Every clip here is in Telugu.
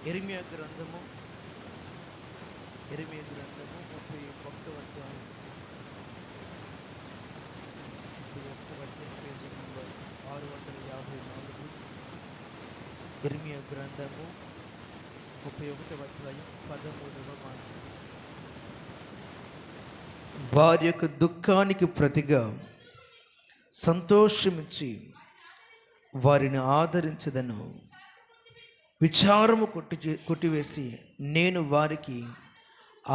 యెరెమీయా గ్రంథము 31వ అధ్యాయం పేజీ నంబర్ 654. యెరెమీయా గ్రంథము 31వ అధ్యాయం 13వ మాట. వారి యొక్క దుఃఖానికి ప్రతిగా సంతోషమిచ్చి వారిని ఆదరించదను, విచారము కొట్టివేసి నేను వారికి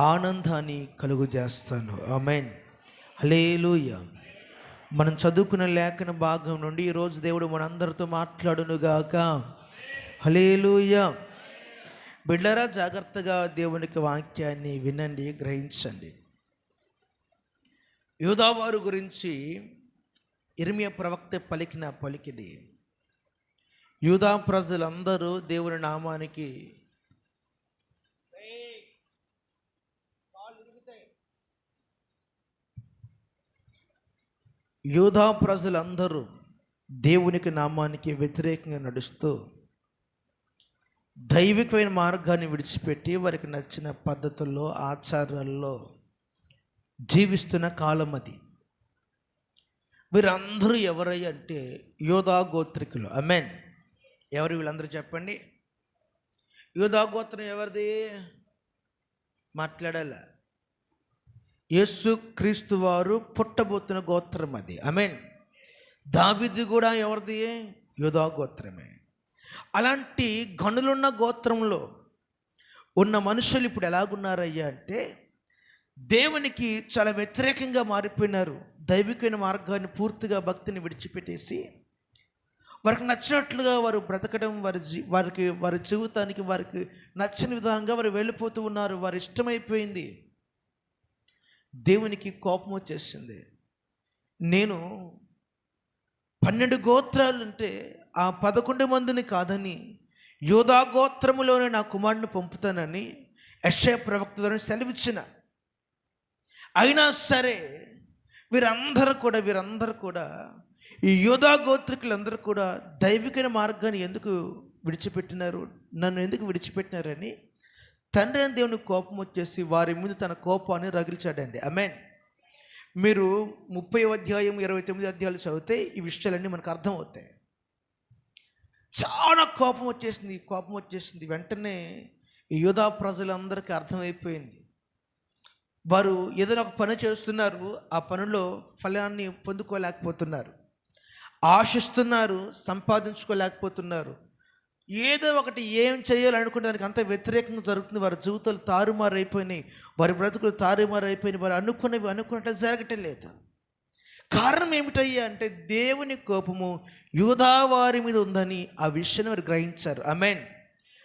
ఆనందాన్ని కలుగజేస్తాను. ఆమేన్, హల్లెలూయా. మనం చదువుకున్న లేఖన భాగం నుండి ఈరోజు దేవుడు మనందరితో మాట్లాడునుగాక. హల్లెలూయా. బిడ్డలారా, జాగ్రత్తగా దేవునికి వాక్యాన్ని వినండి, గ్రహించండి. యూదావారు గురించి యెరెమీయా ప్రవక్త పలికిన పలికిది. యూదా ప్రజలందరూ దేవుని నామానికి యూదా ప్రజలందరూ దేవునికి నామానికి వ్యతిరేకంగా నడుస్తూ దైవికమైన మార్గాన్ని విడిచిపెట్టి వారికి నచ్చిన పద్ధతుల్లో ఆచారాల్లో జీవిస్తున్న కాలం అది. వీరందరూ ఎవరై అంటే యూదా గోత్రికులు. ఆమేన్. ఎవరు వీళ్ళందరూ చెప్పండి? యూదా గోత్రం ఎవరిది? మాట్లాడాల. యేసు క్రీస్తు వారు పుట్టబోతున్న గోత్రం అది. ఆమేన్. దావీదు కూడా ఎవరిది? యూదా గోత్రమే. అలాంటి గనులున్న గోత్రంలో ఉన్న మనుషులు ఇప్పుడు ఎలాగున్నారయ్యా అంటే దేవునికి చాలా వ్యతిరేకంగా మారిపోయినారు. దైవికమైన మార్గాన్ని పూర్తిగా భక్తిని విడిచిపెట్టేసి వారికి నచ్చినట్లుగా వారు బ్రతకడం, వారి జీవితానికి వారికి నచ్చిన విధానంగా వారు వెళ్ళిపోతూ ఉన్నారు. వారి ఇష్టమైపోయింది. దేవునికి కోపం వచ్చేసింది. నేను 12 గోత్రాలు ఉంటే ఆ 11 మందిని కాదని యూదా గోత్రములోనే నా కుమారుని పంపుతానని యెషయా ప్రవక్త ద్వారా సెలవిచ్చిన. అయినా సరే వీరందరూ కూడా ఈ యూదా గోత్రికులందరూ కూడా దైవికమైన మార్గాన్ని ఎందుకు విడిచిపెట్టినారు, నన్ను ఎందుకు విడిచిపెట్టినారని తండ్రి అయిన దేవునికి కోపం వచ్చేసి వారి మీద తన కోపాన్ని రగిల్చాడండి. ఆమేన్. మీరు 30వ అధ్యాయం 29 అధ్యాయాలు చదివితే ఈ విషయాలన్నీ మనకు అర్థం అవుతాయి. చాలా కోపం వచ్చేసింది. వెంటనే ఈ యూదా ప్రజలందరికీ అర్థమైపోయింది. వారు ఏదైనా ఒక పని చేస్తున్నారు, ఆ పనిలో ఫలాన్ని పొందుకోలేకపోతున్నారు, ఆశిస్తున్నారు, సంపాదించుకోలేకపోతున్నారు. ఏదో ఒకటి ఏం చేయాలనుకుంటే దానికి అంత వ్యతిరేకంగా జరుగుతుంది. వారి జీవితాలు తారుమారైపోయినాయి, వారి బ్రతుకులు తారుమారైపోయినాయి. వారు అనుకున్నట్టు జరగటం లేదు. కారణం ఏమిటయ్యా అంటే దేవుని కోపము యూదా వారి మీద ఉందని ఆ విషయాన్ని వారు గ్రహించారు. ఆమేన్,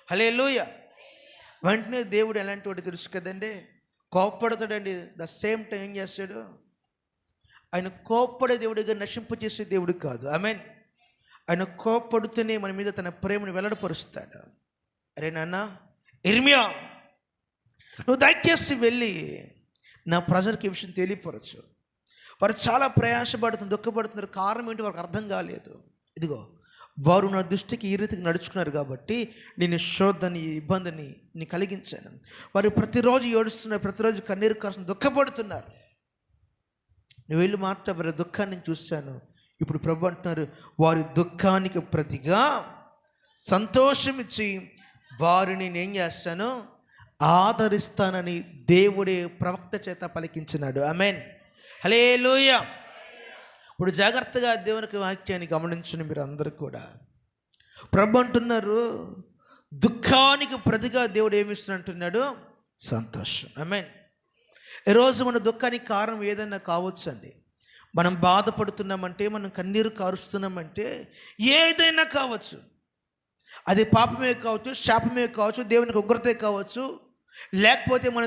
హల్లెలూయా. వెంటనే దేవుడు ఎలాంటి వాడు తెలుసు కదండి, కోప్పడతాడండి. ద సేమ్ టైం ఏం చేస్తాడు? ఆయన కోప్పడే దేవుడిగా నశింపచేసే దేవుడు కాదు. ఆమేన్. ఆయన కోప్పడుతూనే మన మీద తన ప్రేమను వెల్లడిపరుస్తాడు. అరే నాన్న యెరెమీయా, నువ్వు దయచేసి వెళ్ళి నా ప్రజలకు ఈ విషయం తెలియపరచు. వారు చాలా ప్రయాసపడుతున్నారు, దుఃఖపడుతున్నారు. కారణం ఏంటి వారికి అర్థం కాలేదు. ఇదిగో వారు నా దృష్టికి ఈ రీతికి నడుచుకున్నారు కాబట్టి నేను శోధని, ఇబ్బందిని నేను కలిగించాను. వారు ప్రతిరోజు ఏడుస్తున్నారు, ప్రతిరోజు కన్నీరు కారుస్తున్నారు, దుఃఖపడుతున్నారు. నువ్వు వెళ్ళి వారి దుఃఖాన్ని చూశాను. ఇప్పుడు ప్రభు అంటున్నారు, వారి దుఃఖానికి ప్రతిగా సంతోషం ఇచ్చి వారిని నేను చేస్తాను, ఆదరిస్తానని దేవుడే ప్రవక్త చేత పలికించినాడు. ఆమేన్, హల్లెలూయా. ఇప్పుడు జాగ్రత్తగా దేవునికి వాక్యాన్ని గమనించండి మీరు అందరూ కూడా. ప్రభు అంటున్నారు, దుఃఖానికి ప్రతిగా దేవుడు ఏమిస్తున్నట్టున్నాడు? సంతోషం. ఆమేన్. ఈరోజు మన దుఃఖానికి కారణం ఏదైనా కావచ్చు అండి. మనం బాధపడుతున్నామంటే, మనం కన్నీరు కారుస్తున్నామంటే ఏదైనా కావచ్చు. అది పాపమే కావచ్చు, శాపమే కావచ్చు, దేవునికి ఉగ్రతే కావచ్చు, లేకపోతే మన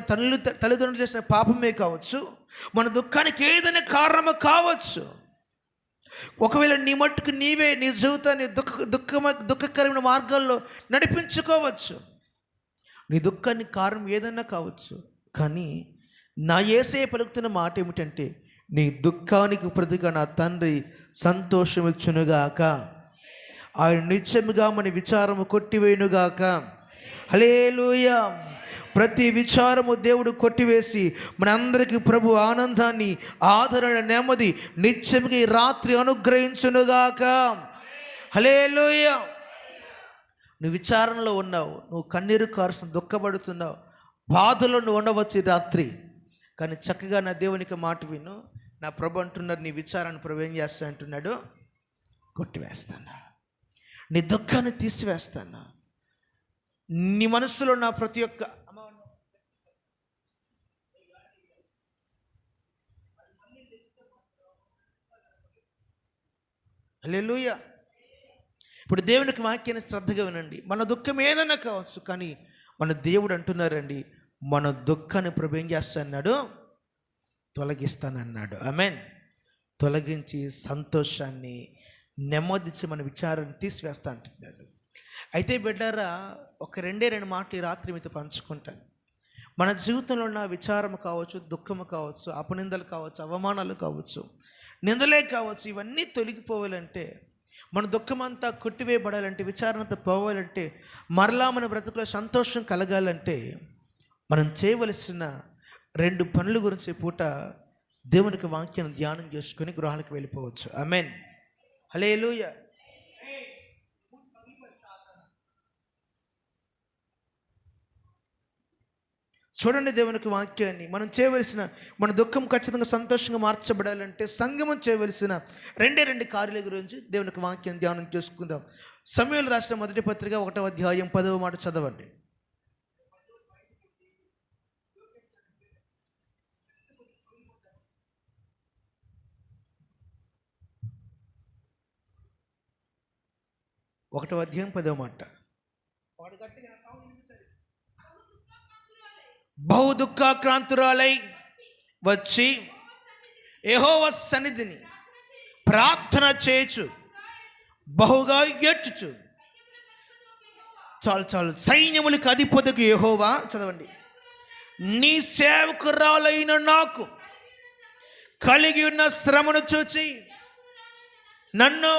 తల్లిదండ్రులు చేసిన పాపమే కావచ్చు. మన దుఃఖానికి ఏదైనా కారణము కావచ్చు. ఒకవేళ నీ మట్టుకు నీవే నీ జీవితాన్ని దుఃఖకరమైన మార్గాల్లో నడిపించుకోవచ్చు. నీ దుఃఖానికి కారణం ఏదైనా కావచ్చు. కానీ నా యేసయ్య పలుకుతున్న మాట ఏమిటంటే, నీ దుఃఖానికి ప్రతిగా నా తండ్రి సంతోషమిచ్చునుగాక, ఆయన నిత్యముగా మన విచారము కొట్టివేయునుగాక, హల్లెలూయా. ప్రతి విచారము దేవుడు కొట్టివేసి మనందరికీ ప్రభు ఆనందాన్ని, ఆదరణ, నెమ్మది నిత్యముగా ఈ రాత్రి అనుగ్రహించునుగాక. హల్లెలూయా. నువ్వు విచారణలో ఉన్నావు, నువ్వు కన్నీరు కారుస్తూ దుఃఖపడుతున్నావు, బాధలో నువ్వు ఉండవచ్చు ఈ రాత్రి. కానీ చక్కగా నా దేవునికి మాట విను. నా ప్రభు అంటున్నారు, నీ విచారాన్ని ప్రభు ఏం చేస్తా అంటున్నాడు, కొట్టివేస్తాను, నీ దుఃఖాన్ని తీసివేస్తాను, నీ మనసులో నా ప్రతి ఒక్క హల్లెలూయా. ఇప్పుడు దేవునికి వాక్యాన్ని శ్రద్ధగా వినండి. మన దుఃఖం ఏదైనా కావచ్చు, కానీ మన దేవుడు అంటున్నారండి, మన దుఃఖాన్ని ప్రభు ఏం చేస్తాడు, తొలగిస్తానన్నాడు. ఆమేన్. తొలగించి సంతోషాన్ని, నెమ్మదించి మన విచారాన్ని తీసివేస్తా అంటున్నాడు. అయితే బిడ్డారా, ఒక రెండు మాటలు ఈ రాత్రి మీతో పంచుకుంటాను. మన జీవితంలో ఉన్న విచారం కావచ్చు, దుఃఖము కావచ్చు, అపనిందలు కావచ్చు, అవమానాలు కావచ్చు, నిందలే కావచ్చు, ఇవన్నీ తొలగిపోవాలంటే, మన దుఃఖం అంతా కొట్టివేయబడాలంటే, విచారణ అంతా పోవాలంటే, మరలా మన బ్రతుకులో సంతోషం కలగాలంటే మనం చేయవలసిన 2 పనుల గురించి పూట దేవునికి వాక్యాన్ని ధ్యానం చేసుకొని గృహాలకు వెళ్ళిపోవచ్చు. ఆమేన్. హల్లెలూయా. చూడండి దేవునికి వాక్యాన్ని. మనం చేయవలసిన, మన దుఃఖం ఖచ్చితంగా సంతోషంగా మార్చబడాలంటే సంగమం చేయవలసిన 2 కార్యాల గురించి దేవునికి వాక్యాన్ని ధ్యానం చేసుకుందాం. సమూయేలు రాసిన మొదటి పత్రిక 1వ అధ్యాయం 10వ మాట చదవండి. ఒకటవ అధ్యాయం 10వ మాట. బహు దుఃఖాక్రాంతురాలై వచ్చి యెహోవా సన్నిధిని ప్రార్థన చేయుచు బహుగా ఏడ్చుచు, చాలు సైన్యములకు అధిపతికి యెహోవా, చదవండి, నీ సేవకురాలైన నాకు కలిగి ఉన్న శ్రమను చూచి నన్ను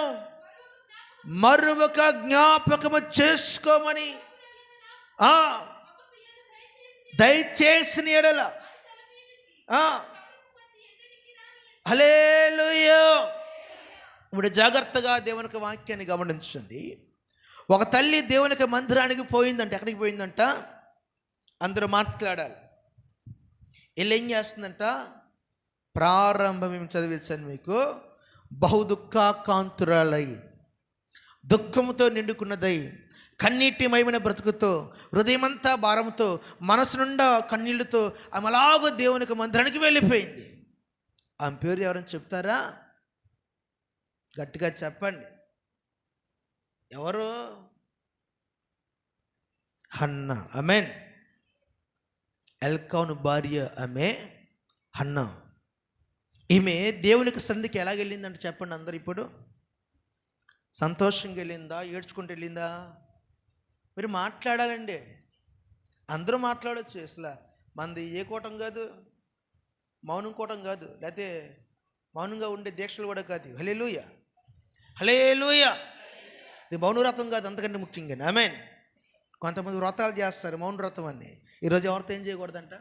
మరొక జ్ఞాపకము చేసుకోమని దయచేసిన ఎడల. హల్లెలూయా. ఇప్పుడు జాగ్రత్తగా దేవునికి వాక్యాన్ని గమనించండి. ఒక తల్లి దేవునికి మందిరానికి పోయిందంట. ఎక్కడికి పోయిందంట? అందరూ మాట్లాడాలి. వీళ్ళు ఏం చేస్తుందంట? ప్రారంభం ఏం చదివించాను మీకు, బహు దుఃఖాకాంతురాలై, దుఃఖంతో నిండుకున్నదై, కన్నీటిమయమైన బ్రతుకుతో, హృదయమంతా భారంతో, మనసు నిండా కన్నీళ్లతో ఆమె అలాగో దేవునికి మందిరానికి వెళ్ళిపోయింది. ఆమె పేరు ఎవరైనా చెప్తారా? గట్టిగా చెప్పండి. ఎవరు? హన్నా. ఆమేన్. ఎల్కాను భార్య ఆమె హన్నా. ఈమె దేవునికి సన్నిధికి ఎలాగ వెళ్ళిందంటే చెప్పండి అందరు. ఇప్పుడు సంతోషంగా వెళ్ళిందా, ఏడ్చుకుంటూ వెళ్ళిందా? మీరు మాట్లాడాలండి. అందరూ మాట్లాడవచ్చు. అసలు మనది ఏ కూటం కాదు, మౌనం కూటం కాదు, లేకపోతే మౌనంగా ఉండే దీక్షలు కూడా కాదు. హల్లెలూయా. హల్లెలూయా. ఇది మౌన వ్రతం కాదు, అంతకంటే ముఖ్యంగా. ఆమేన్. కొంతమంది వ్రతాలు చేస్తారు, మౌన వ్రతం అని. ఈరోజు ఎవరితో ఏం చేయకూడదంట?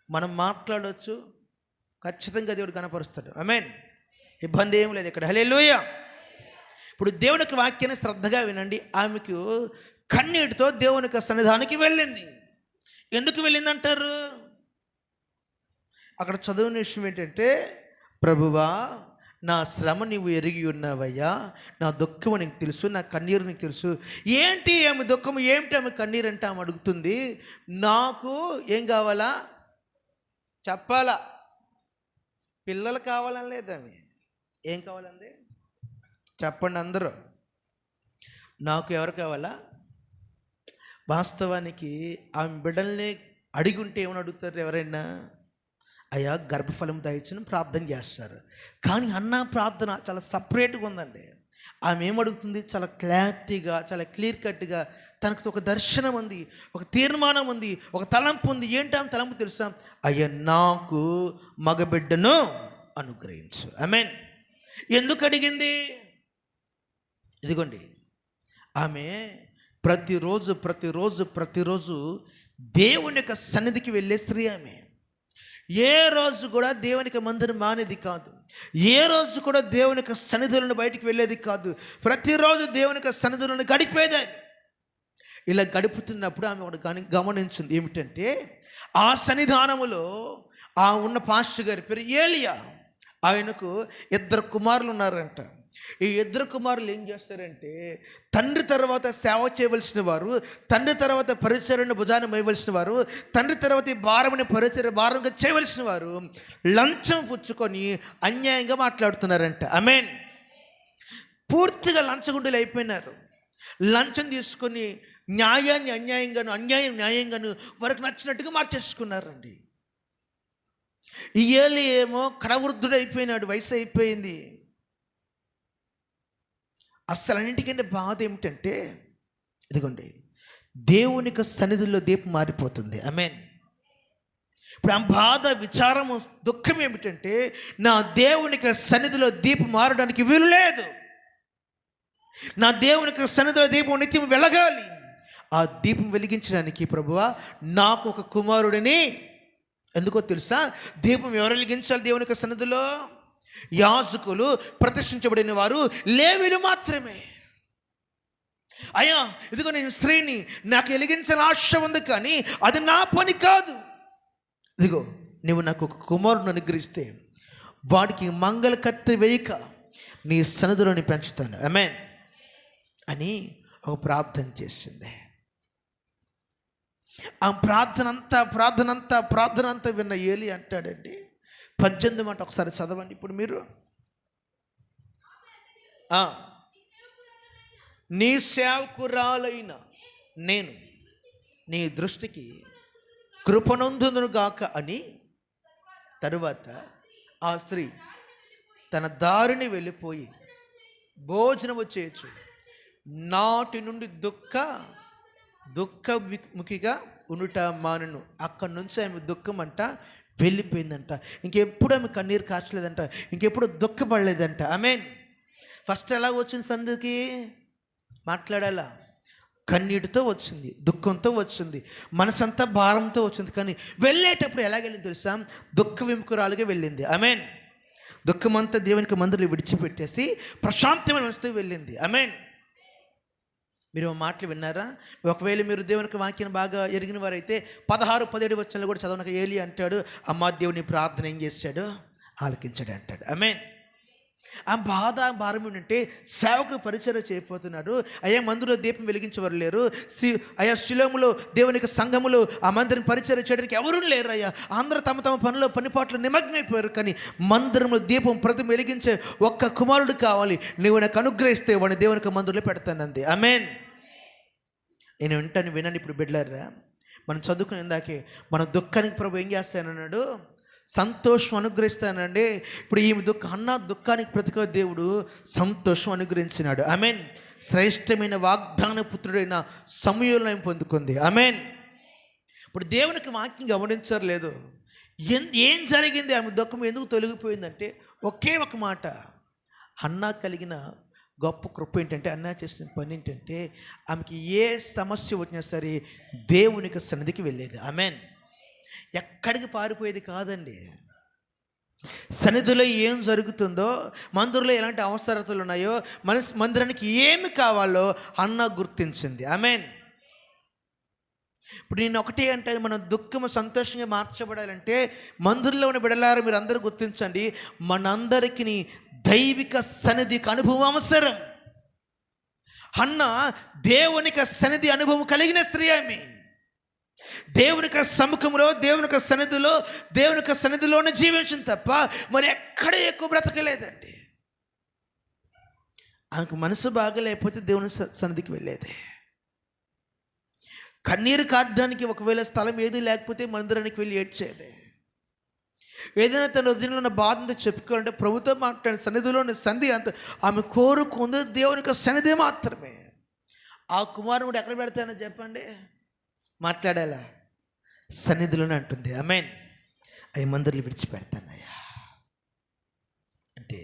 మనం మాట్లాడవచ్చు, ఖచ్చితంగా దేవుడు కనపరుస్తాడు. ఆమేన్. ఇబ్బంది ఏం లేదు ఇక్కడ. హల్లెలూయా. ఇప్పుడు దేవునికి వాక్యాన్ని శ్రద్ధగా వినండి. ఆమెకు కన్నీటితో దేవునికి సన్నిధానికి వెళ్ళింది. ఎందుకు వెళ్ళిందంటారు? అక్కడ చదివిన విషయం ఏంటంటే, ప్రభువా, నా శ్రమ నీవు ఎరిగి ఉన్నావయ్యా, నా దుఃఖం నీకు తెలుసు, నా కన్నీరు నీకు తెలుసు. ఏంటి ఆమె దుఃఖం, ఏమిటి ఆమె కన్నీరు అంటే ఆమె అడుగుతుంది, నాకు ఏం కావాలా చెప్పాలా? పిల్లలు కావాలని లేదు ఆమె. ఏం కావాలండి చెప్పండి అందరూ. నాకు ఎవరు కావాలా? వాస్తవానికి ఆమె బిడ్డల్ని అడిగి ఉంటే ఏమని అడుగుతారు ఎవరైనా? అయ్యా గర్భఫలం దయచని ప్రార్థన చేస్తారు. కానీ అన్న ప్రార్థన చాలా సపరేట్గా ఉందండి. ఆమె ఏమడుగుతుంది? చాలా క్లారిటీగా, చాలా క్లియర్ కట్గా, తనకు ఒక దర్శనం ఉంది, ఒక తీర్మానం ఉంది, ఒక తలంపు ఉంది. ఏంటి ఆమె తలంపు తెలుసా? అయ్యా నాకు మగబిడ్డను అనుగ్రహించు. ఆమేన్. ఎందుకు అడిగింది? ఇదిగోండి, ఆమె ప్రతిరోజు దేవుని యొక్క సన్నిధికి వెళ్ళే స్త్రీ ఆమె. ఏ రోజు కూడా దేవునికి మందిరం మానేది కాదు. ఏ రోజు కూడా దేవుని యొక్క సన్నిధులను బయటికి వెళ్ళేది కాదు. ప్రతిరోజు దేవుని యొక్క సన్నిధులను గడిపేది. ఇలా గడుపుతున్నప్పుడు ఆమె ఒకటి గమనించింది. ఏమిటంటే, ఆ సన్నిధానములో ఆ ఉన్న పాస్టర్ గారి పేరు ఏలియా. ఆయనకు 2 కుమారులు ఉన్నారంట. ఈ 2 కుమారులు ఏం చేస్తారంటే, తండ్రి తర్వాత సేవ చేయవలసిన వారు, తండ్రి తర్వాత పరిచర్యను భుజాన్ని మోయవలసిన వారు, తండ్రి తర్వాత ఈ భారముని భారంగా చేయవలసిన వారు లంచం పుచ్చుకొని అన్యాయంగా మాట్లాడుతున్నారంట. ఆమేన్. పూర్తిగా లంచగుండులు అయిపోయినారు. లంచం తీసుకొని న్యాయాన్ని అన్యాయంగాను, అన్యాయం న్యాయంగాను వారికి నచ్చినట్టుగా మార్చేసుకున్నారండి. ఈ ఏలి ఏమో కడవృద్ధుడైపోయినాడు, వయసు అయిపోయింది. అసలు అన్నింటికంటే బాధ ఏమిటంటే, ఇదిగోండి, దేవునికి సన్నిధిలో దీపం మారిపోతుంది. ఆమేన్. ఇప్పుడు ఆ బాధ, విచారము, దుఃఖం ఏమిటంటే, నా దేవునికి సన్నిధిలో దీపం మారడానికి వీలు లేదు. నా దేవునికి సన్నిధిలో దీపం నిత్యం వెలగాలి. ఆ దీపం వెలిగించడానికి ప్రభువా నాకు ఒక కుమారుడిని. ఎందుకో తెలుసా? దీపం ఎవరు వెలిగించాలి దేవునికి సన్నిధిలో? యాజకులు, ప్రతిష్ఠించబడిన వారు, లేవీయులు మాత్రమే. అయ్యా, ఇదిగో నేను స్త్రీని, నాకు వెలిగించిన ఆశ ఉంది, కానీ అది నా పని కాదు. ఇదిగో నువ్వు నాకు ఒక కుమారుని అనుగ్రహిస్తే వాడికి మంగళ కత్తి వేయక నీ సన్నిధిలోని పెంచుతాను. ఆమేన్ అని ఒక ప్రార్థన చేసింది. ఆ ప్రార్థన అంతా విన్న ఏలి అంటాడండి, 18 మాట ఒకసారి చదవండి ఇప్పుడు మీరు. నీ సేవకురాలైన నేను నీ దృష్టికి కృపనొందును గాక అని. తరువాత ఆ స్త్రీ తన దారిని వెళ్ళిపోయి భోజనము చేయొచ్చు నాటి నుండి దుఃఖముఖిగా ఉండుట మానును. అక్కడి నుంచి ఆమె దుఃఖం అంట వెళ్ళిపోయిందంట. ఇంకెప్పుడు ఆమె కన్నీరు కార్చలేదంట, ఇంకెప్పుడు దుఃఖపడలేదంట. ఆమేన్. ఫస్ట్ ఎలా వచ్చింది సందుకి? మాట్లాడాలా? కన్నీటితో వచ్చింది, దుఃఖంతో వచ్చింది, మనసంతా భారంతో వచ్చింది. కానీ వెళ్ళేటప్పుడు ఎలాగెళ్ళింది తెలుసా? దుఃఖ విముఖురాలుగా వెళ్ళింది. ఆమేన్. దుఃఖమంతా దేవునికి మందిరంలో విడిచిపెట్టేసి ప్రశాంతమైన మనసుతో వెళ్ళింది. ఆమేన్. మీరు మాటలు విన్నారా? ఒకవేళ మీరు దేవునికి వాక్యం బాగా ఎరిగిన వారైతే 16-17 వచనాలు కూడా చదవనక ఏలి అంటాడు, అమ్మా దేవుని ప్రార్థన ఏం చేశాడు? ఆలకించాడు అంటాడు. ఆమేన్. ఆ భారం ఏంటంటే, సేవకుడు పరిచర్య చేయకపోతున్నాడు. అయ్యా మందిరంలో దీపం వెలిగించేవారు లేరు. అయ్యా శిలోములో దేవునికి సంఘములో ఆ మందిరం పరిచర్య చేయడానికి ఎవరూ లేరు. అయ్యా అందరూ తమ తమ పనిలో పనిపాట్లు నిమగ్నమైపోయారు. కానీ మందిరంలో దీపం ప్రతి వెలిగించే ఒక్క కుమారుడు కావాలి, నువ్వు నాకు అనుగ్రహిస్తే వాడిని దేవునికి మందిరంలో పెడతానంది. ఆమేన్. నేను వినండి ఇప్పుడు బిడ్డలారా, మనం చదువుకుని ఇందాకే మన దుఃఖానికి ప్రభు ఏం చేస్తానన్నాడు? సంతోషం అనుగ్రహిస్తానండి. ఇప్పుడు ఈమె అన్న దుఃఖానికి ప్రతిగా దేవుడు సంతోషం అనుగ్రహించినాడు. ఆమేన్. శ్రేష్టమైన వాగ్దాన పుత్రుడైన సమూయేలును పొందుకుంది. ఆమేన్. ఇప్పుడు దేవునికి వాక్యం గమనించలేదు. ఏం జరిగింది? ఆమె దుఃఖం ఎందుకు తొలగిపోయిందంటే ఒకే ఒక మాట. హన్నా కలిగిన గొప్ప కృప ఏంటంటే, అన్నా చేసిన పని ఏంటంటే, ఆమెకి ఏ సమస్య వచ్చినా సరే దేవునికి సన్నిధికి వెళ్ళేది. ఆమేన్. ఎక్కడికి పారిపోయేది కాదండి. సన్నిధిలో ఏం జరుగుతుందో, మందిరంలో ఎలాంటి అవసరతలు ఉన్నాయో, మందిరానికి ఏమి కావాలో అన్న గుర్తించింది. ఆమేన్. ఇప్పుడు నేను ఒకటే అంటే, మన దుఃఖము సంతోషంగా మార్చబడాలంటే మందిరంలో ఉన్న బిడ్డలారా మీరు అందరూ గుర్తించండి, మనందరికీ దైవిక సన్నిధికి అనుభవం అవసరం. హన్న దేవునికి సన్నిధి అనుభవం కలిగిన స్త్రీ. ఆమె దేవునికి సముఖంలో, దేవునికి సన్నిధిలోనే జీవించింది తప్ప మరి ఎక్కడ ఎక్కువ బ్రతకలేదండి. ఆమెకు మనసు బాగలేకపోతే దేవుని సన్నిధికి వెళ్ళేది. కన్నీరు కాడడానికి ఒకవేళ స్థలం ఏది లేకపోతే మందిరానికి వెళ్ళి ఏడ్చేది. ఏదైనా తన హృదయంలో ఉన్న బాధంతో చెప్పుకోవాలంటే ప్రభుత్వం మాట్లాడిన సన్నిధిలోని సంధి అంత ఆమె కోరుకుంది దేవునికి సన్నిధి మాత్రమే. ఆ కుమారుడు ఎక్కడ పెడతానో చెప్పండి? మాట్లాడాలా? సన్నిధిలోనే అంటుంది. ఆమేన్. అవి మందిరాలు విడిచిపెడతానయ్యా అంటే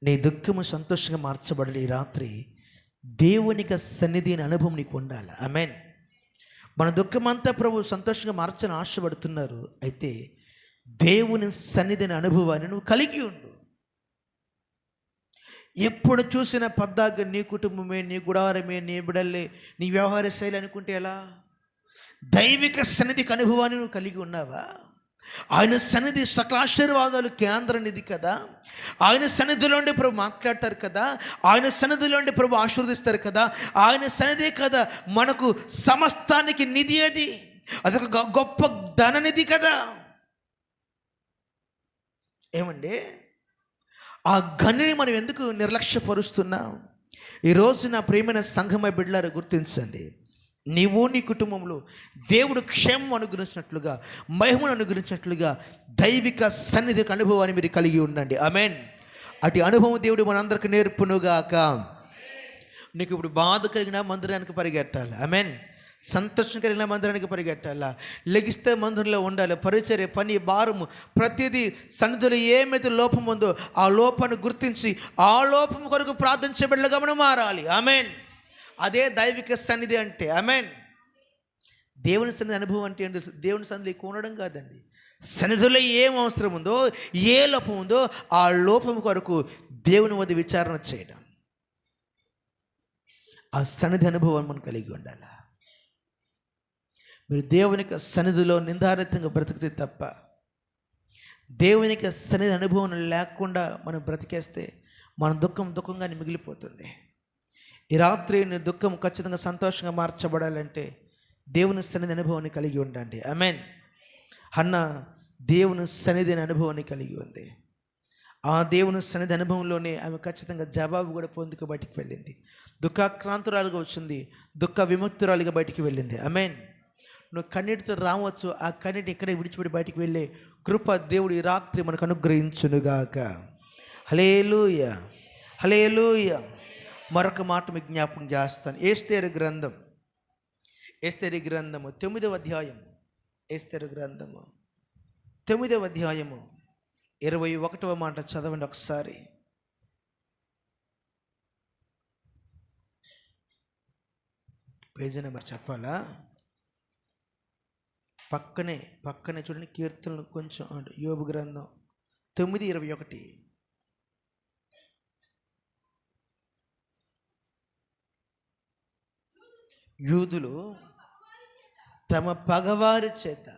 నీ దుఃఖము సంతోషంగా మార్చబడాలి. ఈ రాత్రి దేవునికి సన్నిధి అనే అనుభవం నీకు ఉండాలి. ఆమేన్. మన దుఃఖమంతా ప్రభు సంతోషంగా మార్చని ఆశపడుతున్నారు. అయితే దేవుని సన్నిధి అనే అనుభవాన్ని నువ్వు కలిగి ఉండు. ఎప్పుడు చూసిన పద్దాక నీ కుటుంబమే, నీ గుడారమే, నీ బిడల్లే, నీ వ్యవహార శైలి అనుకుంటే ఎలా? దైవిక సన్నిధికి అనుభవాన్ని నువ్వు కలిగి ఉన్నావా? ఆయన సన్నిధి సకల ఆశీర్వాదాలు కేంద్ర నిధి కదా. ఆయన సన్నిధిలోండి ప్రభు మాట్లాడతారు కదా. ఆయన సన్నిధిలోండి ప్రభు ఆశీర్వదిస్తారు కదా. ఆయన సన్నిధి కదా మనకు సమస్తానికి నిధి. అదొక గొప్ప ధననిధి కదా. ఏమండి, ఆ గనిని మనం ఎందుకు నిర్లక్ష్యపరుస్తున్నాం? ఈరోజు నా ప్రియమైన సంఘమై బిడ్డలారా గుర్తించండి, నీవు నీ కుటుంబంలో దేవుడు క్షేమం అనుగ్రహించినట్లుగా, మహిమను అనుగ్రహించినట్లుగా దైవిక సన్నిధికి అనుభవాన్ని మీరు కలిగి ఉండండి. ఆమేన్. అటు అనుభవం దేవుడు మనందరికి నేర్పునుగాక. నీకు ఇప్పుడు బాధ కలిగిన మందిరానికి పరిగెట్టాలి. ఆమేన్. సంతోషం కలిగిన మందిరానికి పరిగెట్టాలా. లెగిస్తే మందిరంలో ఉండాలి. పరిచర్య, పని, భారము, ప్రతిదీ సన్నిధిలో ఏమైతే లోపం ఉందో ఆ లోపాన్ని గుర్తించి ఆ లోపం కొరకు ప్రార్థించే బిడ్డలుగా మనం మారాలి. ఆమేన్. అదే దైవిక సన్నిధి అంటే. ఆమేన్. దేవుని సన్నిధి అనుభవం అంటే ఏంటి? దేవుని సన్నిధి ఎక్కువ ఉండడం కాదండి. సన్నిధిలో ఏం అవసరం ఉందో, ఏ లోపం ఉందో ఆ లోపం కొరకు దేవుని వద్ద విచారణ చేయడం. ఆ సన్నిధి అనుభవం మనం కలిగి ఉండాలి. మీరు దేవునికి సన్నిధిలో నిందారహితంగా బ్రతికితే తప్ప, దేవునికి సన్నిధి అనుభవం లేకుండా మనం బ్రతికేస్తే మన దుఃఖంగానే మిగిలిపోతుంది. ఈ రాత్రి నీ దుఃఖం ఖచ్చితంగా సంతోషంగా మార్చబడాలంటే దేవుని సన్నిధి అనుభవాన్ని కలిగి ఉండండి. ఆమేన్. హన్న దేవుని సన్నిధి అనే అనుభవాన్ని కలిగి ఉంది. ఆ దేవుని సన్నిధి అనుభవంలోనే ఆమె ఖచ్చితంగా జవాబు కూడా పొందుకు బయటికి వెళ్ళింది. దుఃఖాక్రాంతురాలుగా వచ్చింది, దుఃఖ విముక్తురాలుగా బయటికి వెళ్ళింది. ఆమేన్. నువ్వు కన్నీటితో రావచ్చు, ఆ కన్నీటి ఇక్కడే విడిచిపెట్టి బయటికి వెళ్ళే కృప దేవుడు ఈ రాత్రి మనకు అనుగ్రహించునుగాక. హల్లెలూయా, హల్లెలూయా. మరొక మాట మీకు జ్ఞాపకం చేస్తాను. ఎస్తేరు గ్రంథము 9వ అధ్యాయము. ఎస్తేరు గ్రంథము 9వ అధ్యాయము 21వ మాట చదవండి ఒకసారి. పేజీ నెంబర్ చెప్పాలా? పక్కనే చూడండి, కీర్తనలు కొంచెం యోబు గ్రంథం 9:21. యూదులు తమ పగవారి చేత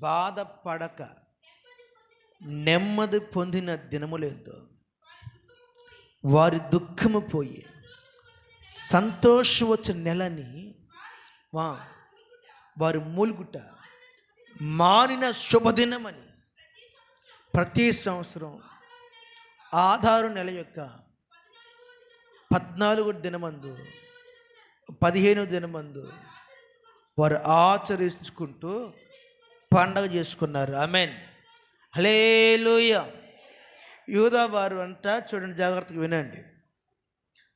బాధపడక నెమ్మది పొందిన దినములేందో వారి దుఃఖము పోయి సంతోషం వచ్చిన నెలని వారు మూలుగుట మారిన శుభదినమని ప్రతి సంవత్సరం ఆధారు నెల యొక్క 14వ దినమందు 15వ దినమందు వారు ఆచరించుకుంటూ పండగ చేసుకున్నారు. ఆమేన్. హల్లెలూయా. యూదా వారు అంట, చూడండి జాగ్రత్తగా వినండి,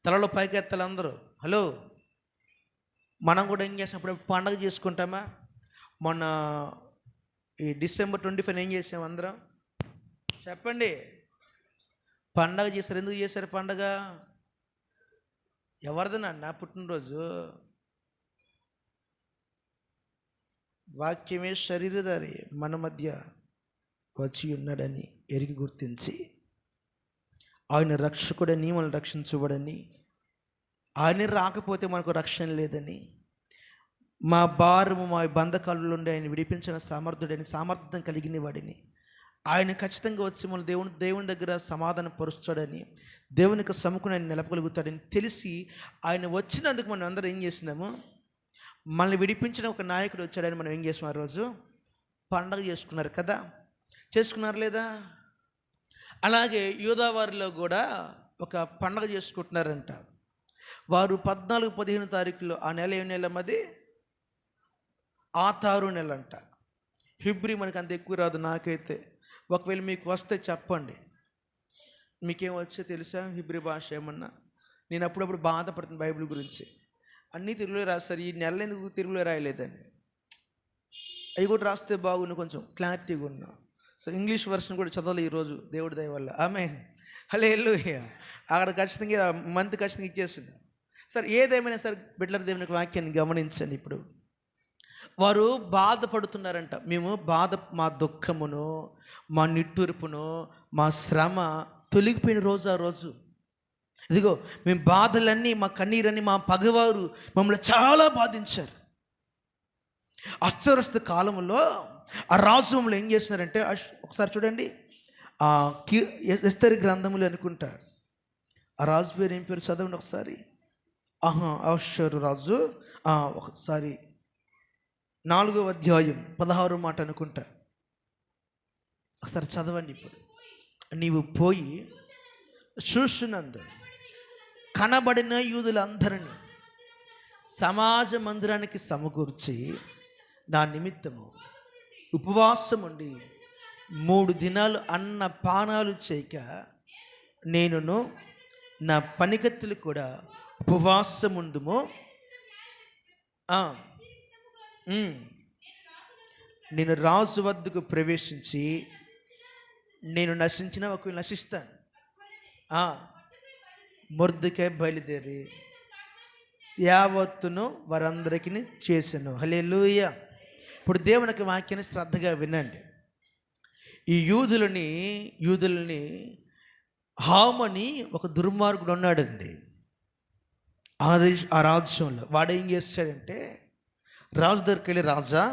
తలలో పైకెత్తాలి అందరూ. హలో, మనం కూడా ఏం చేస్తాం? ఇప్పుడు పండగ చేసుకుంటామా? మొన్న ఈ December 25 ఏం చేసాం అందరం? చెప్పండి. పండగ చేశారు. ఎందుకు చేశారు పండగ? ఎవరిదన్నా నా పుట్టినరోజు? వాక్యమే శరీరధారి మన మధ్య వచ్చి ఉన్నాడని ఎరిగి గుర్తించి, ఆయన రక్షకుడని, మనల్ని రక్షించబడని, ఆయన రాకపోతే మనకు రక్షణ లేదని, మా భారము మా బంధకాల నుండి ఆయన విడిపించిన సమర్థుడని, సామర్థ్యం కలిగిన వాడిని, ఆయన ఖచ్చితంగా వచ్చి మన దేవుని దగ్గర సమాధాన పరుస్తాడని, దేవునికి సముఖం ఆయన నిలపగలుగుతాడని తెలిసి ఆయన వచ్చినందుకు మనం అందరం ఏం చేసినాము? మనల్ని విడిపించిన ఒక నాయకుడు వచ్చాడని మనం ఏం చేసాం? ఆ రోజు పండగ చేసుకున్నారు కదా. చేసుకున్నారు లేదా? అలాగే యూదావారిలో కూడా ఒక పండగ చేసుకుంటున్నారంట. వారు 14-15 తారీఖులో, ఆ నెల ఏ నెల? అది ఆతారు నెల అంట. హిబ్రీ మనకు అంత ఎక్కువ రాదు నాకైతే. ఒకవేళ మీకు వస్తే చెప్పండి. మీకేం వచ్చే తెలుసా హిబ్రీ భాష ఏమన్నా? నేను అప్పుడప్పుడు బాధపడుతుంది బైబిల్ గురించి. అన్నీ తెలుగులో రాస్తారు, ఈ నెల ఎందుకు తెలుగులో రాయలేదని. అవి కూడా రాస్తే బాగుండు, కొంచెం క్లారిటీగా ఉన్నా. సో ఇంగ్లీష్ వర్షన్ కూడా చదవాలి ఈరోజు దేవుడి దయ వల్ల. ఆమేన్. హల్లెలూయా. అక్కడ ఖచ్చితంగా మంత్ ఖచ్చితంగా ఇచ్చేసింది. సరే ఏదేమైనా సరే బిడ్డల దేవునికి వాక్యాన్ని గమనించండి. ఇప్పుడు వారు బాధపడుతున్నారంట. మేము మా దుఃఖమును, మా నిట్టూర్పును, మా శ్రమ తొలగిపోయిన రోజు ఆ రోజు. ఇదిగో మేము బాధలన్నీ, మా కన్నీరని, మా పగవారు మమ్మల్ని చాలా బాధించారు. అస్తరస్త కాలంలో ఆ రాజు మమ్మల్ని ఏం చేస్తున్నారంటే, ఒకసారి చూడండి ఎస్తేరు గ్రంథములు అనుకుంటా, ఆ రాజు పేరు ఏం పేరు చదవండి ఒకసారి. అశ్షూరు రాజు, ఒకసారి 4వ అధ్యాయం 16వ మాట అనుకుంటా, ఒకసారి చదవండి. ఇప్పుడు నీవు పోయి చూస్తున్నందు కనబడిన యూదులందరినీ సమాజ మందిరానికి సమకూర్చి నా నిమిత్తము ఉపవాసం ఉండి 3 దినాలు అన్న పానాలు చేయక నేనును నా పనికత్తులు కూడా ఉపవాసం ఉండుము. నేను రాజు వద్దకు ప్రవేశించి నేను నశించిన ఒకవేళ నశిస్తాను. మొర్దెకై బయలుదేరి యావత్తును వారందరికీ చేశాను. హల్లెలూయా. ఇప్పుడు దేవునికి వాక్యాన్ని శ్రద్ధగా వినండి. ఈ యూదులని హామని ఒక దుర్మార్గుడు ఉన్నాడండి ఆ రాజ్యంలో. వాడు ఏం చేస్తాడంటే, రాజు దగ్గరికి వెళ్ళి, రాజా,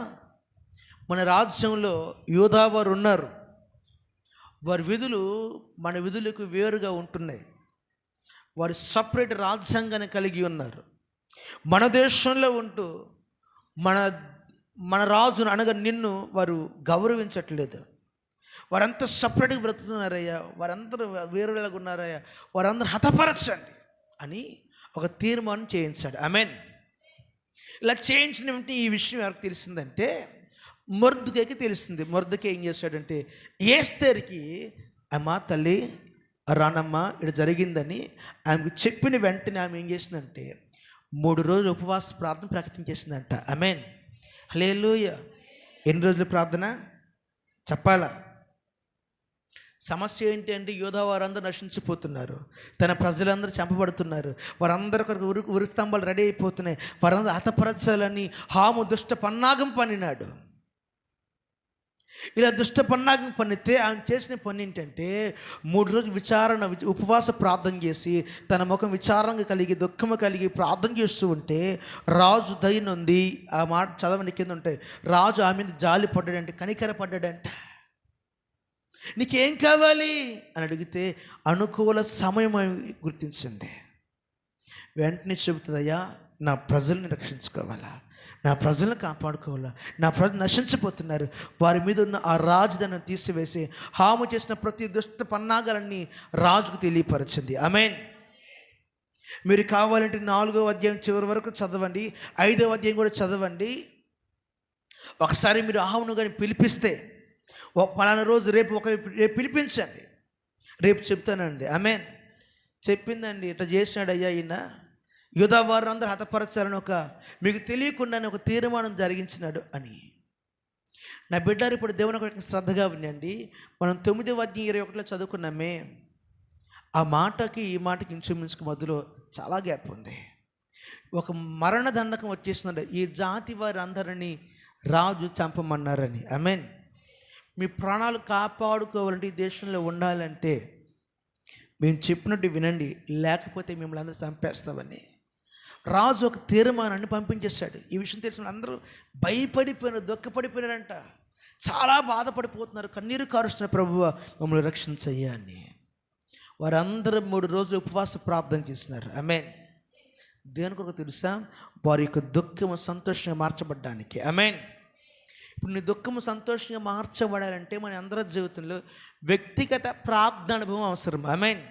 మన రాజ్యంలో యూదా వారు ఉన్నారు, వారి విధులు మన విధులకు వేరుగా ఉంటున్నాయి, వారు సపరేట్ రాజ్యాంగాన్ని కలిగి ఉన్నారు. మన దేశంలో ఉంటూ మన రాజును అనగా నిన్ను వారు గౌరవించట్లేదు. వారంతా సపరేట్గా బ్రతుకుతున్నారయ్యా, వారందరూ వేరులాగా ఉన్నారయ్యా, వారందరూ హతపరచండి అని ఒక తీర్మానం చేయించాడు. ఆమేన్. ఇలా చేయించినట్టు ఈ విషయం ఎవరికి తెలిసిందంటే మొర్దెకైకి తెలిసింది. మొర్దెకై ఏం చేశాడంటే, ఎస్తేరుకి అమ్మా తల్లి రానమ్మా ఇక్కడ జరిగిందని ఆమెకు చెప్పిన వెంటనే ఆమె ఏం చేసిందంటే 3 రోజులు ఉపవాస ప్రార్థన ప్రకటించేసిందంట. ఆమేన్. హల్లెలూయా. ఎన్ని రోజులు ప్రార్థన చెప్పాలా? సమస్య ఏంటి అంటే, యోధా వారందరూ నశించిపోతున్నారు, తన ప్రజలందరూ చంపబడుతున్నారు, వారందరూ ఉరి స్తంభాలు రెడీ అయిపోతున్నాయి, వారందరూ హతపరచాలని హాము దుష్ట పన్నాగం పన్నినాడు. ఇలా దుష్ట పన్నాగం పన్నితే ఆయన చేసిన పని ఏంటంటే 3 రోజులు విచారణ ఉపవాస ప్రార్థన చేసి తన ముఖం విచారంగా కలిగి దుఃఖము కలిగి ప్రార్థన చేస్తూ ఉంటే రాజు దయనుంది. ఆ మాట చదవండి, కింద ఉంటాయి, రాజు ఆమె మీద జాలి పడ్డాడంటే, కనికర పడ్డాడంట. నీకేం కావాలి అని అడిగితే అనుకూల సమయం గుర్తించింది. వెంటనే చెబుతుందయ్యా, నా ప్రజల్ని రక్షించుకోవాలా, నా ప్రజలను కాపాడుకోవాలా, నా ప్రజలు నశించిపోతున్నారు, వారి మీద ఉన్న ఆ రాజుదనం తీసివేసి హాము చేసిన ప్రతి దుష్ట పన్నాగాలన్నీ రాజుకు తెలియపరిచింది. ఆమేన్. మీరు కావాలంటే 4వ అధ్యాయం చివరి వరకు చదవండి, 5వ అధ్యాయం కూడా చదవండి. ఒకసారి మీరు ఆహును కానీ పిలిపిస్తే, పలానా రోజు రేపు పిలిపించండి, రేపు చెప్తానండి. ఆమేన్. చెప్పిందండి, ఇట్లా చేసినాడు అయ్యా ఈయన, యూదా వారందరూ హతపరచాలని మీకు తెలియకుండానే ఒక తీర్మానం జరిగించినాడు అని. నా బిడ్డారు ఇప్పుడు దేవుని ఒక శ్రద్ధగా వినండి. మనం 9వ అధ్యాయం 21లో చదువుకున్నామే, ఆ మాటకి ఈ మాటకి ఇంచుమించుకు మధ్యలో చాలా గ్యాప్ ఉంది. ఒక మరణదండకం వచ్చేసిందండి, ఈ జాతి వారందరినీ రాజు చంపమన్నారని. ఆమేన్. మీ ప్రాణాలు కాపాడుకోవాలంటే, ఈ దేశంలో ఉండాలంటే మేము చెప్పినట్టు వినండి, లేకపోతే మిమ్మల్ని అందరూ చంపేస్తామని రాజు ఒక తీర్మానాన్ని పంపించేశాడు. ఈ విషయం తెలిసిన అందరూ భయపడిపోయినారు, దుఃఖపడిపోయినారంట, చాలా బాధపడిపోతున్నారు, కన్నీరు కారుస్తున్నారు, ప్రభువా మమ్మల్ని రక్షించయ్యా అని. వారందరూ 3 రోజులు ఉపవాస ప్రార్థన చేసినారు. ఆమేన్. దేని కొరకు తెలుసా? వారి యొక్క దుఃఖము సంతోషంగా మార్చబడ్డానికి. ఆమేన్. ఇప్పుడు నీ దుఃఖము సంతోషంగా మార్చబడాలంటే మన అందరి జీవితంలో వ్యక్తిగత ప్రార్థన అనుభవం అవసరం. ఆమేన్.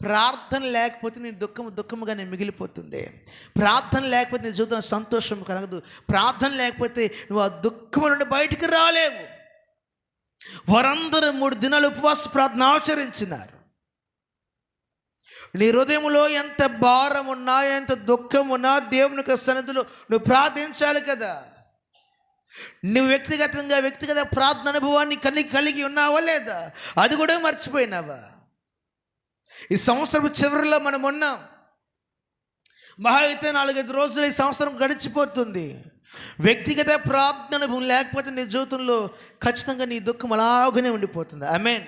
ప్రార్థన లేకపోతే నీ దుఃఖముగానే మిగిలిపోతుంది. ప్రార్థన లేకపోతే నీ జీవితం సంతోషం కలగదు. ప్రార్థన లేకపోతే నువ్వు ఆ దుఃఖం నుండి బయటికి రాలేవు. వారందరూ 3 దినాలు ఉపవాస ప్రార్థన ఆచరించినారు. నీ హృదయంలో ఎంత భారం ఉన్నా, ఎంత దుఃఖం ఉన్నా, దేవునికి సన్నిధిలో నువ్వు ప్రార్థించాలి కదా. నువ్వు వ్యక్తిగత ప్రార్థన అనుభవాన్ని కలిగి ఉన్నావా లేదా? అది కూడా మర్చిపోయినావా? ఈ సంవత్సరం చివరిలో మనం ఉన్నాం. మహా అయితే 4-5 రోజులు ఈ సంవత్సరం గడిచిపోతుంది. వ్యక్తిగత ప్రార్థన అనుభవం లేకపోతే నీ జీవితంలో ఖచ్చితంగా నీ దుఃఖం అలాగనే ఉండిపోతుంది. ఆమేన్.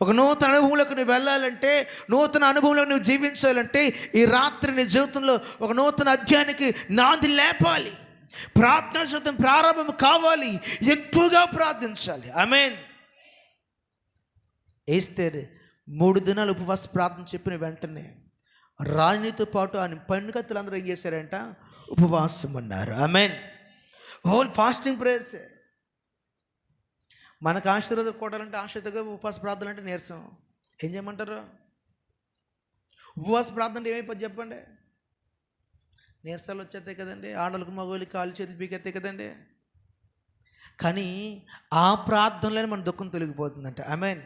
ఒక నూతన అనుభవంలోకి నువ్వు వెళ్ళాలంటే, నూతన అనుభవంలో నువ్వు జీవించాలంటే ఈ రాత్రి నీ జీవితంలో ఒక నూతన అధ్యాయానికి నాంది లేపాలి. ప్రార్థన జీవితం ప్రారంభం కావాలి. ఎక్కువగా ప్రార్థించాలి. ఆమేన్. ఎస్తేర్ 3 దినాలు ఉపవాస ప్రార్థన చెప్పిన వెంటనే రాణితో పాటు ఆయన పన్నుకత్తులందరూ ఏం చేశారంట? ఉపవాసం అన్నారు. ఆమేన్. Whole fasting prayers. మనకు ఆశీర్వాదం కొట్టాలంటే ఆశతో ఉపవాస ప్రార్థన అంటే నీరసం. ఏం చేయమంటారు? ఉపవాస ప్రార్థన అంటే ఏమైపోద్ది చెప్పండి? నీరసాలు వచ్చేస్తాయి కదండి. ఆడలకు మగవాళ్ళకి కాళ్ళు చేతులు పీకెత్తాయి కదండి. కానీ ఆ ప్రార్థనలోనే మన దుఃఖం తొలగిపోతుందంట. ఆమేన్.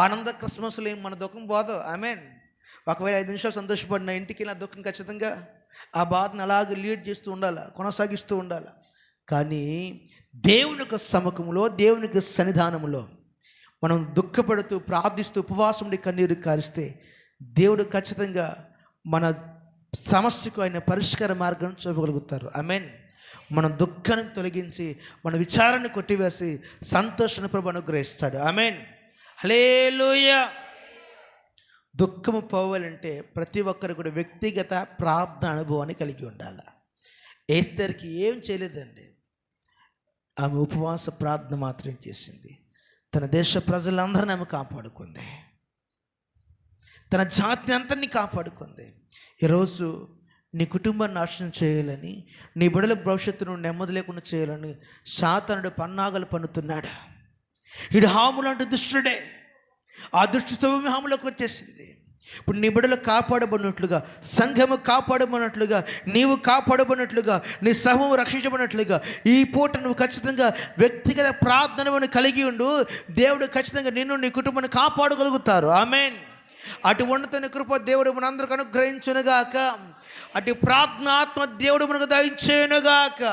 ఆనంద క్రిస్మస్లో ఏం మన దుఃఖం పోదు. ఆమేన్. ఒకవేళ 5 నిమిషాలు సంతోషపడిన ఇంటికి నా దుఃఖం ఖచ్చితంగా ఆ బాధను అలాగే లీడ్ చేస్తూ ఉండాలి, కొనసాగిస్తూ ఉండాలి. కానీ దేవుని యొక్క సముఖంలో, దేవుని యొక్క సన్నిధానంలో మనం దుఃఖపడుతూ ప్రార్థిస్తూ ఉపవాసం ఉండి కన్నీరు కారిస్తే దేవుడు ఖచ్చితంగా మన సమస్యకు ఆయన పరిష్కార మార్గం చూపగలుగుతారు. ఆమేన్. మన దుఃఖాన్ని తొలగించి మన విచారాన్ని కొట్టివేసి సంతోషాన్ని ప్రభు అనుగ్రహిస్తాడు. ఆమేన్. హల్లెలూయా. దుఃఖము పోవాలంటే ప్రతి ఒక్కరు కూడా వ్యక్తిగత ప్రార్థన అనుభవాన్ని కలిగి ఉండాలి. ఎస్తేర్కి ఏం చేయలేదండి. ఆమె ఉపవాస ప్రార్థన మాత్రం చేసింది. తన దేశ ప్రజలందరినీ ఆమె కాపాడుకుంది. తన జాతిని అంతని కాపాడుకుంది. ఈరోజు నీ కుటుంబాన్ని నాశనం చేయాలని, నీ బిడ్డల భవిష్యత్తును నెమ్మది లేకుండా చేయాలని సాతానుడు పన్నాగలు పన్నుతున్నాడు. ఈడు హాము లాంటి దుష్టుడే. ఆ దుష్టుతో హాములోకి వచ్చేసింది. ఇప్పుడు నీ బిడ్డలు కాపాడబడినట్లుగా, సంఘము కాపాడబడినట్లుగా, నీవు కాపాడబడినట్లుగా, నీ సమూహం రక్షించబడినట్లుగా ఈ పూట నువ్వు ఖచ్చితంగా వ్యక్తిగత ప్రార్థనను కలిగి ఉండు. దేవుడు ఖచ్చితంగా నిన్ను, నీ కుటుంబాన్ని కాపాడగలుగుతారు. ఆమేన్. అటు ఉన్నతమైన కృప దేవుడు మనందరికీ అనుగ్రహించునుగాక. అటు ప్రార్థనాత్మ దేవుడు మనకు దయచేయునుగాక.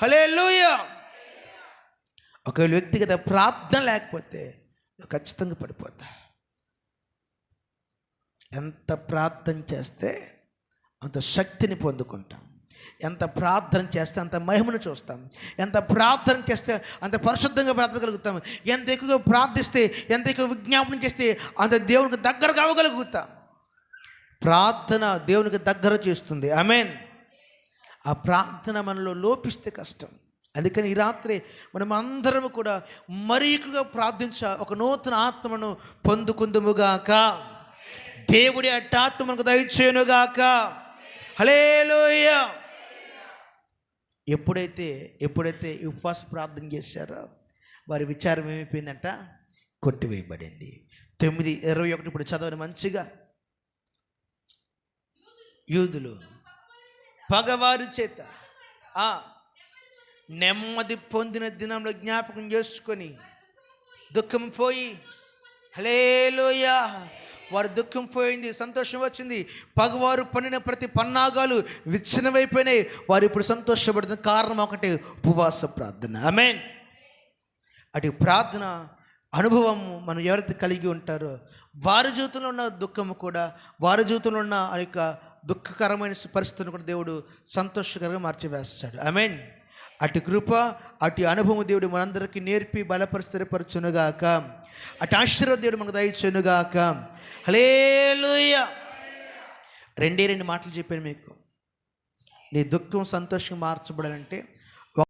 హల్లెలూయా. ఒకవేళ వ్యక్తిగత ప్రార్థన లేకపోతే ఖచ్చితంగా పడిపోతా. ఎంత ప్రార్థన చేస్తే అంత శక్తిని పొందుకుంటాం. ఎంత ప్రార్థన చేస్తే అంత మహిమను చూస్తాం. ఎంత ప్రార్థన చేస్తే అంత పరిశుద్ధంగా బ్రతకగలుగుతాం. ఎంత ఎక్కువగా ప్రార్థిస్తే, ఎంత ఎక్కువ విజ్ఞాపనం చేస్తే అంత దేవునికి దగ్గర కావగలుగుతాం. ప్రార్థన దేవునికి దగ్గర చేస్తుంది. ఆమేన్. ఆ ప్రార్థన మనలో లోపిస్తే కష్టం. అందుకని ఈ రాత్రి మనం అందరము కూడా మరి ఎక్కువగా ఒక నూతన ఆత్మను పొందుకుందుముగాక. దేవుడి అట్టాత్మ మనకు దయచేయునుగాక. హల్లెలూయా. ఎప్పుడైతే ఉపవాస ప్రార్థన చేశారో వారి విచారం ఏమైపోయిందంట? కొట్టివేయబడింది. 9:21 ఇప్పుడు చదవని మంచిగా. యూదులు పగవారి చేత నెమ్మది పొందిన దినంలో జ్ఞాపకం చేసుకొని దుఃఖం పోయి, హల్లెలూయా, వారి దుఃఖం పోయింది, సంతోషం వచ్చింది. పగవారు పన్నిన ప్రతి పన్నాగాలు విచ్ఛిన్నమైపోయినాయి. వారు ఇప్పుడు సంతోషపడుతున్న కారణం ఒకటే, ఉపవాస ప్రార్థన. ఆమేన్. అటు ప్రార్థన అనుభవం మనం ఎవరైతే కలిగి ఉంటారో వారి జీవితంలో ఉన్న దుఃఖము కూడా, వారి జీవితంలో ఉన్న ఆ యొక్క దుఃఖకరమైన పరిస్థితులను కూడా దేవుడు సంతోషకరంగా మార్చివేస్తాడు. ఆమేన్. అటు కృప, అటు అనుభవం దేవుడు మనందరికీ నేర్పి బలపరిస్థిరపరచునుగాక. అటు ఆశీర్వాద దేవుడు మనకు దయచేయునుగాక. హల్లెలూయా. 2 మాటలు చెప్పాను మీకు. నీ దుఃఖం సంతోషంగా మార్చబడాలంటే